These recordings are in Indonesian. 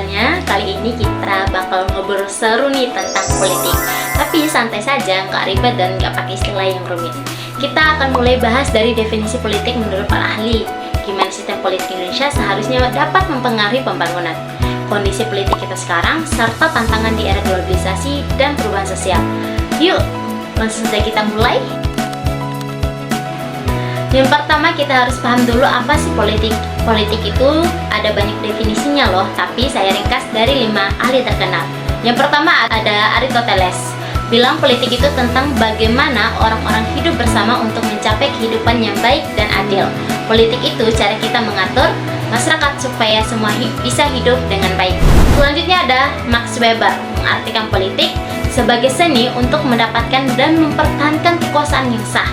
pembahasannya. Kali ini kita bakal ngobrol seru nih tentang politik. Tapi santai saja, nggak ribet dan nggak pakai istilah yang rumit. Kita akan mulai bahas dari definisi politik menurut para ahli. Gimana sistem politik Indonesia seharusnya dapat mempengaruhi pembangunan, kondisi politik kita sekarang, serta tantangan di era globalisasi dan perubahan sosial. Yuk, langsung saja kita mulai. Yang pertama kita harus paham dulu apa sih politik. Politik itu ada banyak definisinya loh, tapi saya ringkas dari 5 ahli terkenal. Yang pertama ada Aristoteles, bilang politik itu tentang bagaimana orang-orang hidup bersama untuk mencapai kehidupan yang baik dan adil. Politik itu cara kita mengatur masyarakat supaya semua bisa hidup dengan baik. Selanjutnya ada Max Weber, mengartikan politik sebagai seni untuk mendapatkan dan mempertahankan kekuasaan yang sah.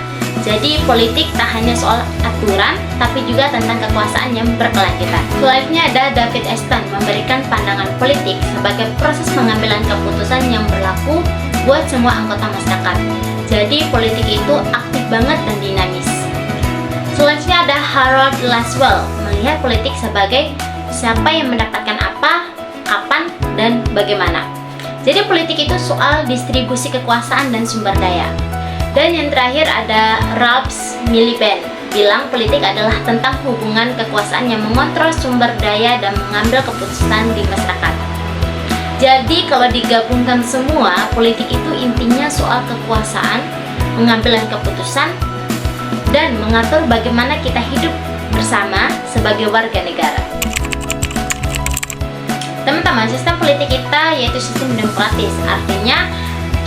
Jadi politik tak hanya soal aturan, tapi juga tentang kekuasaan yang berkelanjutan. Selanjutnya ada David Easton, memberikan pandangan politik sebagai proses pengambilan keputusan yang berlaku buat semua anggota masyarakat. Jadi politik itu aktif banget dan dinamis. Selanjutnya ada Harold Laswell, melihat politik sebagai siapa yang mendapatkan apa, kapan, dan bagaimana. Jadi politik itu soal distribusi kekuasaan dan sumber daya. Dan yang terakhir ada Ralph Miliband, bilang politik adalah tentang hubungan kekuasaan yang mengontrol sumber daya dan mengambil keputusan di masyarakat. Jadi kalau digabungkan semua, politik itu intinya soal kekuasaan, pengambilan keputusan, dan mengatur bagaimana kita hidup bersama sebagai warga negara. Teman-teman, sistem politik kita yaitu sistem demokratis, artinya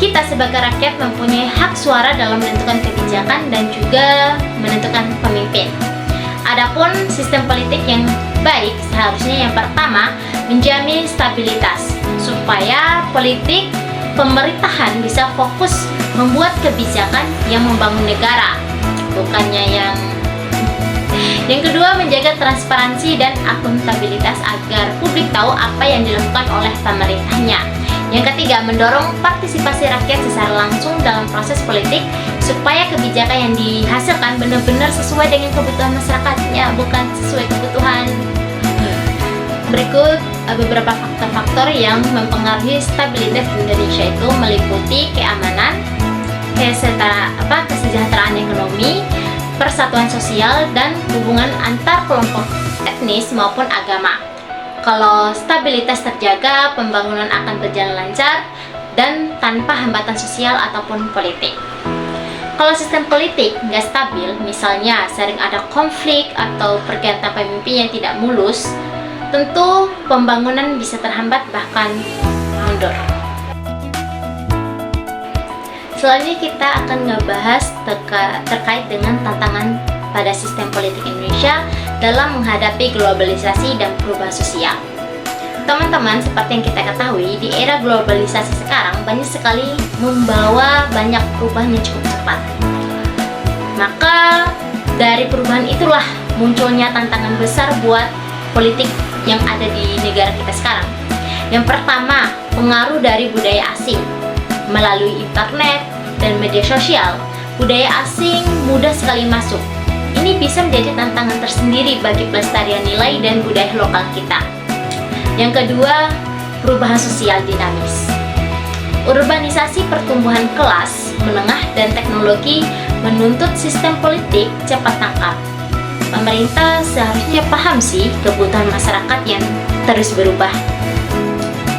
kita sebagai rakyat mempunyai hak suara dalam menentukan kebijakan dan juga menentukan pemimpin. Adapun sistem politik yang baik seharusnya yang pertama menjamin stabilitas supaya politik pemerintahan bisa fokus membuat kebijakan yang membangun negara, bukannya yang kedua menjaga transparansi dan akuntabilitas agar publik tahu apa yang dilakukan oleh pemerintahnya. Yang ketiga, mendorong partisipasi rakyat secara langsung dalam proses politik supaya kebijakan yang dihasilkan benar-benar sesuai dengan kebutuhan masyarakatnya, bukan sesuai kebutuhan. Berikut beberapa faktor-faktor yang mempengaruhi stabilitas Indonesia itu meliputi keamanan, kesejahteraan ekonomi, persatuan sosial, dan hubungan antar kelompok etnis maupun agama. Kalau stabilitas terjaga, pembangunan akan berjalan lancar dan tanpa hambatan sosial ataupun politik. Kalau sistem politik nggak stabil, misalnya sering ada konflik atau pergantian pemimpin yang tidak mulus, tentu pembangunan bisa terhambat bahkan mundur. Selanjutnya kita akan ngebahas terkait dengan tantangan pada sistem politik Indonesia dalam menghadapi globalisasi dan perubahan sosial. Teman-teman, seperti yang kita ketahui, di era globalisasi sekarang banyak sekali membawa banyak perubahan yang cukup cepat. Maka dari perubahan itulah munculnya tantangan besar buat politik yang ada di negara kita sekarang. Yang pertama, pengaruh dari budaya asing. Melalui internet dan media sosial, budaya asing mudah sekali masuk. Ini bisa menjadi tantangan tersendiri bagi pelestarian nilai dan budaya lokal kita. Yang kedua, perubahan sosial dinamis. Urbanisasi, pertumbuhan kelas menengah dan teknologi menuntut sistem politik cepat tangkap. Pemerintah seharusnya paham sih kebutuhan masyarakat yang terus berubah.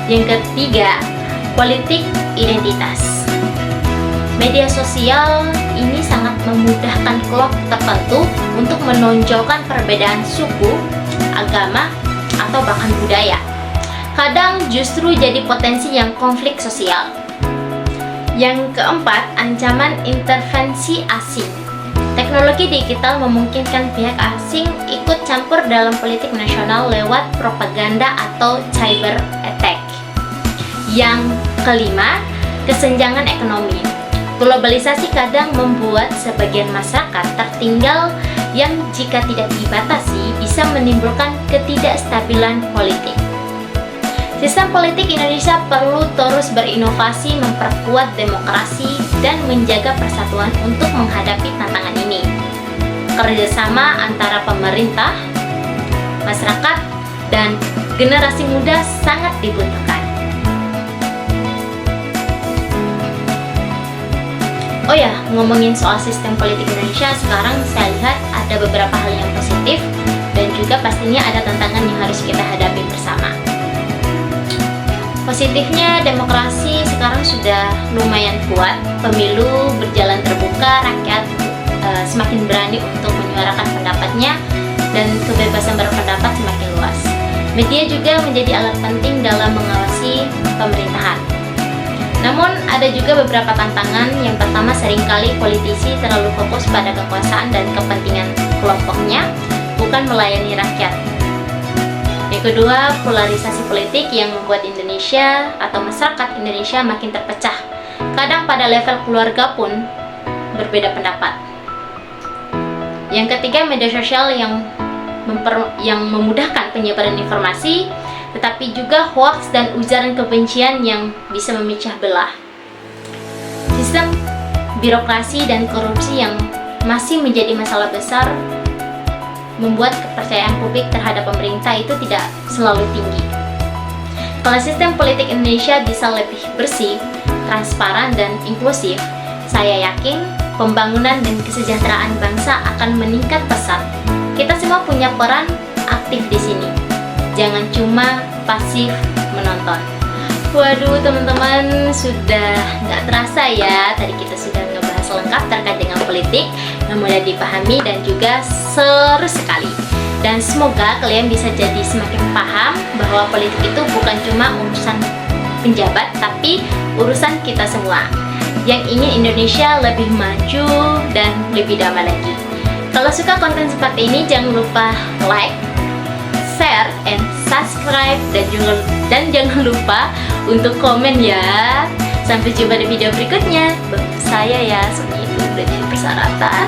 Yang ketiga, politik identitas. Media sosial ini sangat memudahkan kelompok tertentu untuk menonjolkan perbedaan suku, agama, atau bahkan budaya. Kadang justru jadi potensi yang konflik sosial. Yang keempat, ancaman intervensi asing. Teknologi digital memungkinkan pihak asing ikut campur dalam politik nasional lewat propaganda atau cyber attack. Yang kelima, kesenjangan ekonomi. Globalisasi kadang membuat sebagian masyarakat tertinggal yang jika tidak dibatasi bisa menimbulkan ketidakstabilan politik. Sistem politik Indonesia perlu terus berinovasi, memperkuat demokrasi, dan menjaga persatuan untuk menghadapi tantangan ini. Kerjasama antara pemerintah, masyarakat, dan generasi muda sangat dibutuhkan. Oh ya, ngomongin soal sistem politik Indonesia, sekarang saya lihat ada beberapa hal yang positif dan juga pastinya ada tantangan yang harus kita hadapi bersama. Positifnya, demokrasi sekarang sudah lumayan kuat, pemilu berjalan terbuka, rakyat semakin berani untuk menyuarakan pendapatnya, dan kebebasan berpendapat semakin luas. Media juga menjadi alat penting dalam mengawasi pemerintahan. Namun ada juga beberapa tantangan. Yang pertama, seringkali politisi terlalu fokus pada kekuasaan dan kepentingan kelompoknya, bukan melayani rakyat. Yang kedua, polarisasi politik yang membuat Indonesia atau masyarakat Indonesia makin terpecah. Kadang pada level keluarga pun berbeda pendapat. Yang ketiga, media sosial yang memudahkan penyebaran informasi, tetapi juga hoaks dan ujaran kebencian yang bisa memecah belah. Sistem birokrasi dan korupsi yang masih menjadi masalah besar membuat kepercayaan publik terhadap pemerintah itu tidak selalu tinggi. Kalau sistem politik Indonesia bisa lebih bersih, transparan, dan inklusif, saya yakin pembangunan dan kesejahteraan bangsa akan meningkat pesat. Kita semua punya peran aktif di sini. Jangan cuma pasif menonton. Waduh teman-teman, sudah nggak terasa ya, tadi kita sudah ngebahas lengkap terkait dengan politik yang mudah dipahami dan juga seru sekali. Dan semoga kalian bisa jadi semakin paham bahwa politik itu bukan cuma urusan penjabat, tapi urusan kita semua yang ingin Indonesia lebih maju dan lebih damai lagi. Kalau suka konten seperti ini, jangan lupa like, share, and subscribe, dan jangan lupa untuk komen ya. Sampai jumpa di video berikutnya. Saya ya, seperti itu udah jadi persyaratan.